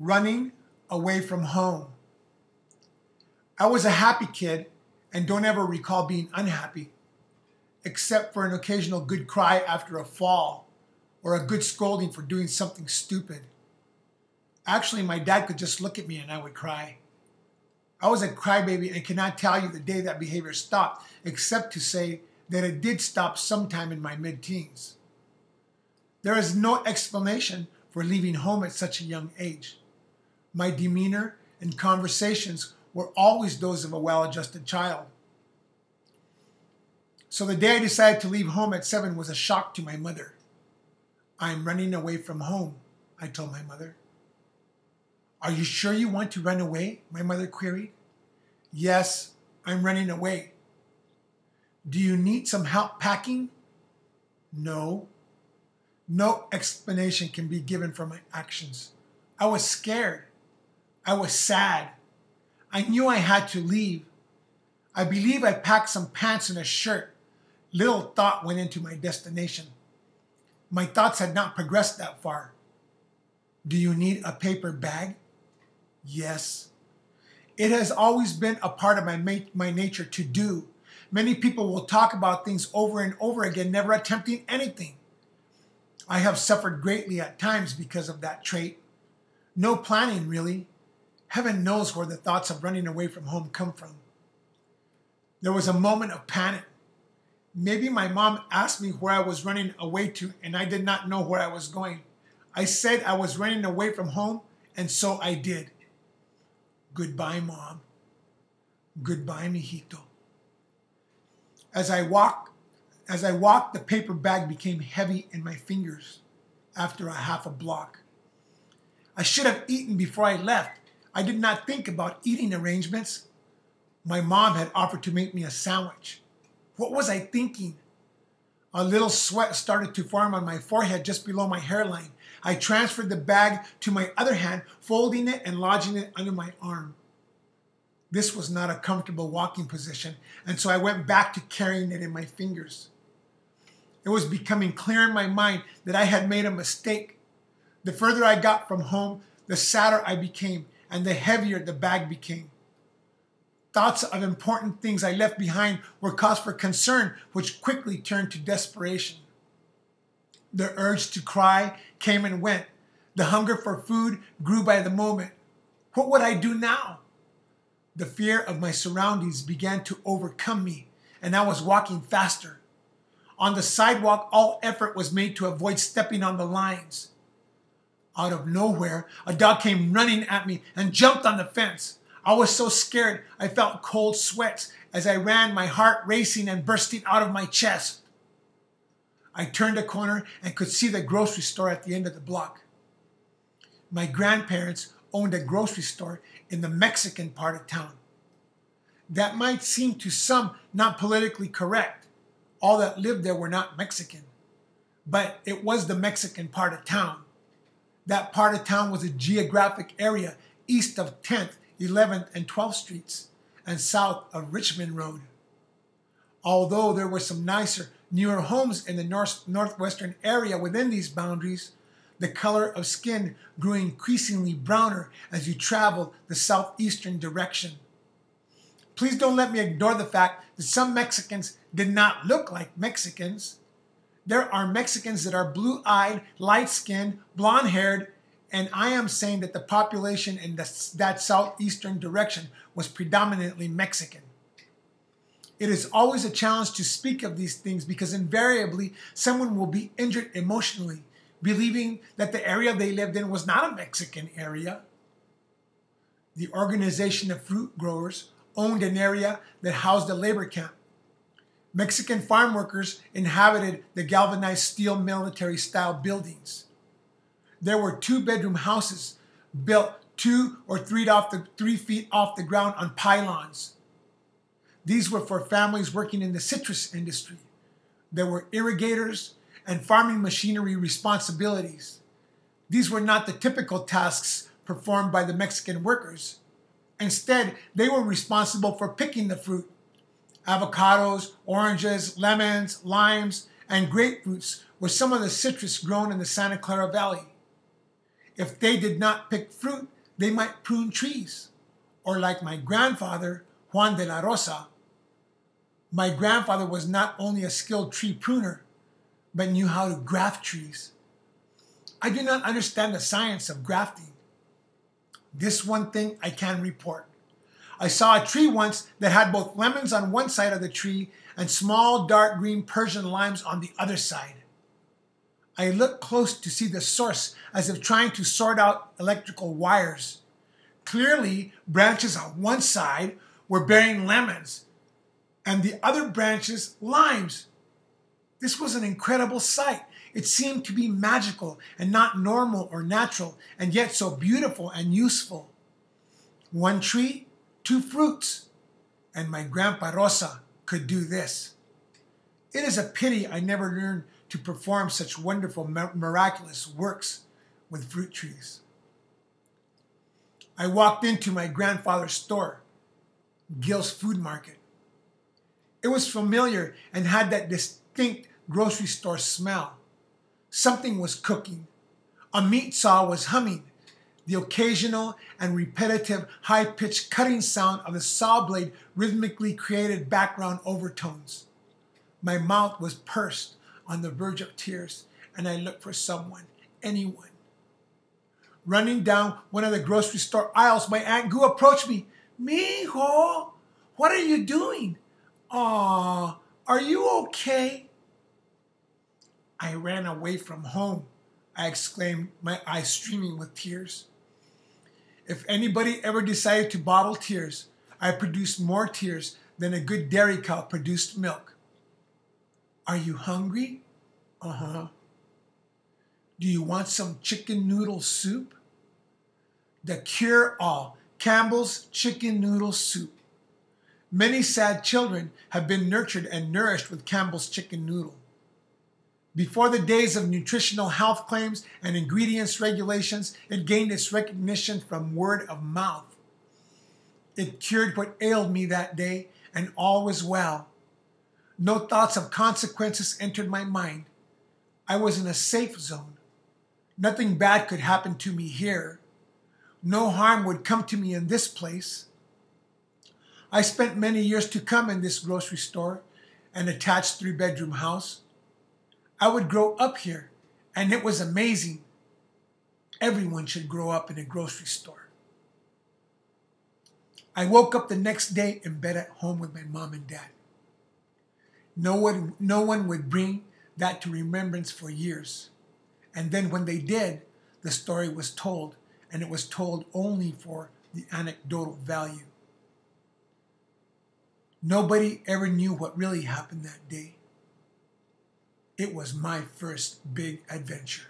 running away from home. I was a happy kid and don't ever recall being unhappy, except for an occasional good cry after a fall or a good scolding for doing something stupid. Actually, my dad could just look at me and I would cry. I was a crybaby and cannot tell you the day that behavior stopped, except to say that it did stop sometime in my mid-teens. There is no explanation for leaving home at such a young age. My demeanor and conversations were always those of a well-adjusted child. So the day I decided to leave home at 7 was a shock to my mother. "I'm running away from home," I told my mother. "Are you sure you want to run away?" my mother queried. "Yes, I'm running away." "Do you need some help packing?" "No." No explanation can be given for my actions. I was scared. I was sad. I knew I had to leave. I believe I packed some pants and a shirt. Little thought went into my destination. My thoughts had not progressed that far. "Do you need a paper bag?" "Yes." It has always been a part of my nature to do. Many people will talk about things over and over again, never attempting anything. I have suffered greatly at times because of that trait. No planning, really. Heaven knows where the thoughts of running away from home come from. There was a moment of panic. Maybe my mom asked me where I was running away to, and I did not know where I was going. I said I was running away from home, and so I did. "Goodbye, Mom." "Goodbye, mijito." As I walked, the paper bag became heavy in my fingers after a half a block. I should have eaten before I left. I did not think about eating arrangements. My mom had offered to make me a sandwich. What was I thinking? A little sweat started to form on my forehead just below my hairline. I transferred the bag to my other hand, folding it and lodging it under my arm. This was not a comfortable walking position, and so I went back to carrying it in my fingers. It was becoming clear in my mind that I had made a mistake. The further I got from home, the sadder I became, and the heavier the bag became. Thoughts of important things I left behind were cause for concern, which quickly turned to desperation. The urge to cry came and went. The hunger for food grew by the moment. What would I do now? The fear of my surroundings began to overcome me, and I was walking faster. On the sidewalk, all effort was made to avoid stepping on the lines. Out of nowhere, a dog came running at me and jumped on the fence. I was so scared I felt cold sweats as I ran, my heart racing and bursting out of my chest. I turned a corner and could see the grocery store at the end of the block. My grandparents owned a grocery store in the Mexican part of town. That might seem to some not politically correct. All that lived there were not Mexican. But it was the Mexican part of town. That part of town was a geographic area east of 10th, 11th, and 12th Streets, and south of Richmond Road. Although there were some nicer, newer homes in the northwestern area within these boundaries, the color of skin grew increasingly browner as you traveled the southeastern direction. Please don't let me ignore the fact that some Mexicans did not look like Mexicans. There are Mexicans that are blue-eyed, light-skinned, blonde-haired, and I am saying that the population in that southeastern direction was predominantly Mexican. It is always a challenge to speak of these things because invariably someone will be injured emotionally, believing that the area they lived in was not a Mexican area. The Organization of Fruit Growers owned an area that housed a labor camp. Mexican farm workers inhabited the galvanized steel military-style buildings. There were 2-bedroom houses built 2 or 3 feet off the ground on pylons. These were for families working in the citrus industry. There were irrigators and farming machinery responsibilities. These were not the typical tasks performed by the Mexican workers. Instead, they were responsible for picking the fruit. Avocados, oranges, lemons, limes, and grapefruits were some of the citrus grown in the Santa Clara Valley. If they did not pick fruit, they might prune trees. Or like my grandfather, Juan de la Rosa, my grandfather was not only a skilled tree pruner, but knew how to graft trees. I do not understand the science of grafting. This one thing I can report. I saw a tree once that had both lemons on one side of the tree and small dark green Persian limes on the other side. I looked close to see the source, as if trying to sort out electrical wires. Clearly, branches on one side were bearing lemons, and the other branches limes. This was an incredible sight. It seemed to be magical and not normal or natural, and yet so beautiful and useful. One tree, two fruits, and my Grandpa Rosa could do this. It is a pity I never learned to perform such wonderful, miraculous works with fruit trees. I walked into my grandfather's store, Gill's Food Market. It was familiar and had that distinct grocery store smell. Something was cooking. A meat saw was humming. The occasional and repetitive high-pitched cutting sound of the saw blade rhythmically created background overtones. My mouth was pursed, on the verge of tears, and I looked for someone, anyone. Running down one of the grocery store aisles, my Aunt Gu approached me. "Mijo, what are you doing? Aw, are you okay?" "I ran away from home," I exclaimed, my eyes streaming with tears. If anybody ever decided to bottle tears, I produced more tears than a good dairy cow produced milk. "Are you hungry?" "Uh-huh." "Do you want some chicken noodle soup?" The cure-all, Campbell's chicken noodle soup. Many sad children have been nurtured and nourished with Campbell's chicken noodle. Before the days of nutritional health claims and ingredients regulations, it gained its recognition from word of mouth. It cured what ailed me that day, and all was well. No thoughts of consequences entered my mind. I was in a safe zone. Nothing bad could happen to me here. No harm would come to me in this place. I spent many years to come in this grocery store, an attached 3-bedroom house. I would grow up here, and it was amazing. Everyone should grow up in a grocery store. I woke up the next day in bed at home with my mom and dad. No one would bring that to remembrance for years. And then when they did, the story was told, and it was told only for the anecdotal value. Nobody ever knew what really happened that day. It was my first big adventure.